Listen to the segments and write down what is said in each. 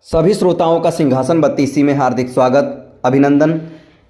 सभी श्रोताओं का सिंहासन 32 में हार्दिक स्वागत, अभिनंदन।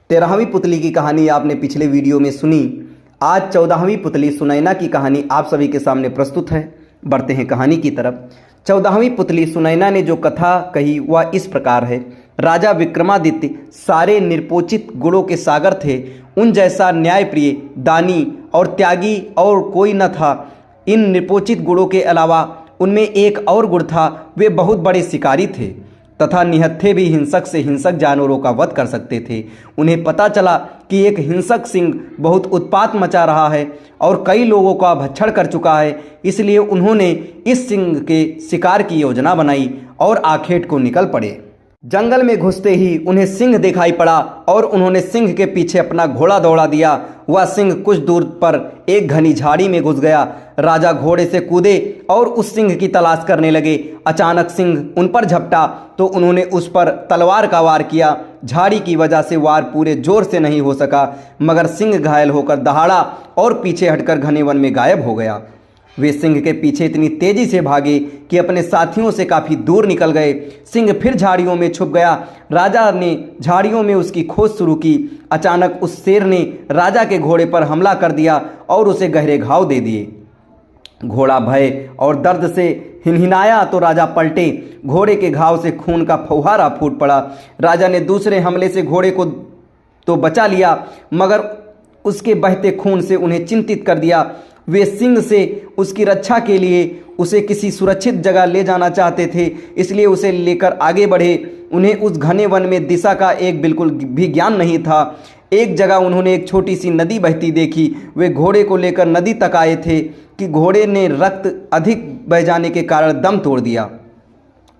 13वीं पुतली की कहानी आपने पिछले वीडियो में सुनी। आज 14वीं पुतली सुनैना की कहानी आप सभी के सामने प्रस्तुत है। बढ़ते हैं कहानी की तरफ। 14वीं पुतली सुनैना ने जो कथा कही वह इस प्रकार है। राजा विक्रमादित्य सारे निरपोचित गुणों के सागर थे। उन जैसा न्यायप्रिय, दानी और त्यागी और कोई न था। इन निरपोचित गुणों के अलावा उनमें एक और गुण था, वे बहुत बड़े शिकारी थे तथा निहत्थे भी हिंसक से हिंसक जानवरों का वध कर सकते थे। उन्हें पता चला कि एक हिंसक सिंह बहुत उत्पात मचा रहा है और कई लोगों का भक्षण कर चुका है, इसलिए उन्होंने इस सिंह के शिकार की योजना बनाई और आखेट को निकल पड़े। जंगल में घुसते ही उन्हें सिंह दिखाई पड़ा और उन्होंने सिंह के पीछे अपना घोड़ा दौड़ा दिया। वह सिंह कुछ दूर पर एक घनी झाड़ी में घुस गया। राजा घोड़े से कूदे और उस सिंह की तलाश करने लगे। अचानक सिंह उन पर झपटा तो उन्होंने उस पर तलवार का वार किया। झाड़ी की वजह से वार पूरे जोर से नहीं हो सका, मगर सिंह घायल होकर दहाड़ा और पीछे हटकर घने वन में गायब हो गया। वे सिंह के पीछे इतनी तेजी से भागे कि अपने साथियों से काफ़ी दूर निकल गए। सिंह फिर झाड़ियों में छुप गया। राजा ने झाड़ियों में उसकी खोज शुरू की। अचानक उस शेर ने राजा के घोड़े पर हमला कर दिया और उसे गहरे घाव दे दिए। घोड़ा भय और दर्द से हिनहिनाया तो राजा पलटे। घोड़े के घाव से खून का फव्वारा फूट पड़ा। राजा ने दूसरे हमले से घोड़े को तो बचा लिया, मगर उसके बहते खून से उन्हें चिंतित कर दिया। वे सिंह से उसकी रक्षा के लिए उसे किसी सुरक्षित जगह ले जाना चाहते थे, इसलिए उसे लेकर आगे बढ़े। उन्हें उस घने वन में दिशा का एक बिल्कुल भी ज्ञान नहीं था। एक जगह उन्होंने एक छोटी सी नदी बहती देखी। वे घोड़े को लेकर नदी तक आए थे कि घोड़े ने रक्त अधिक बह जाने के कारण दम तोड़ दिया।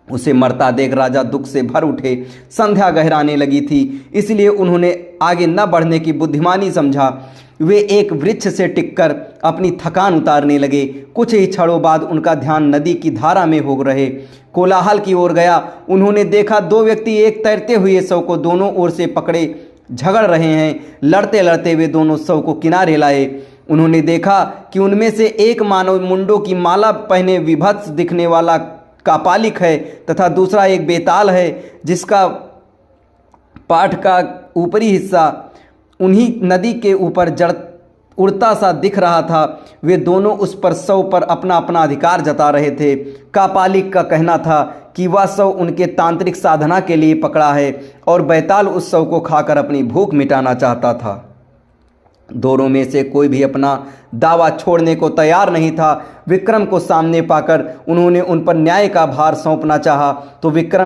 उसे मरता देख राजा दुख से भर उठे। संध्या गहराने लगी थी, इसलिए उन्होंने आगे न बढ़ने की बुद्धिमानी समझा। वे एक वृक्ष से टिककर अपनी थकान उतारने लगे। कुछ ही क्षणों बाद उनका ध्यान नदी की धारा में हो रहे कोलाहल की ओर गया। उन्होंने देखा दो व्यक्ति एक तैरते हुए शव को दोनों ओर से पकड़े झगड़ रहे हैं। लड़ते लड़ते वे दोनों शव को किनारे लाए। उन्होंने देखा कि उनमें से एक मानव मुंडों की माला पहने विभत्स दिखने वाला कापालिक है तथा दूसरा एक बेताल है, जिसका पाठ का ऊपरी हिस्सा उन्हीं नदी के ऊपर जड़ उड़ता सा दिख रहा था। वे दोनों उस पर शव पर अपना अपना अधिकार जता रहे थे। कापालिक का कहना था कि वह शव उनके तांत्रिक साधना के लिए पकड़ा है और बेताल उस शव को खाकर अपनी भूख मिटाना चाहता था। दोनों में से कोई भी अपना दावा छोड़ने को तैयार नहीं था। विक्रम को सामने पाकर उन्होंने उन पर न्याय का भार सौंपना चाहा तो विक्रम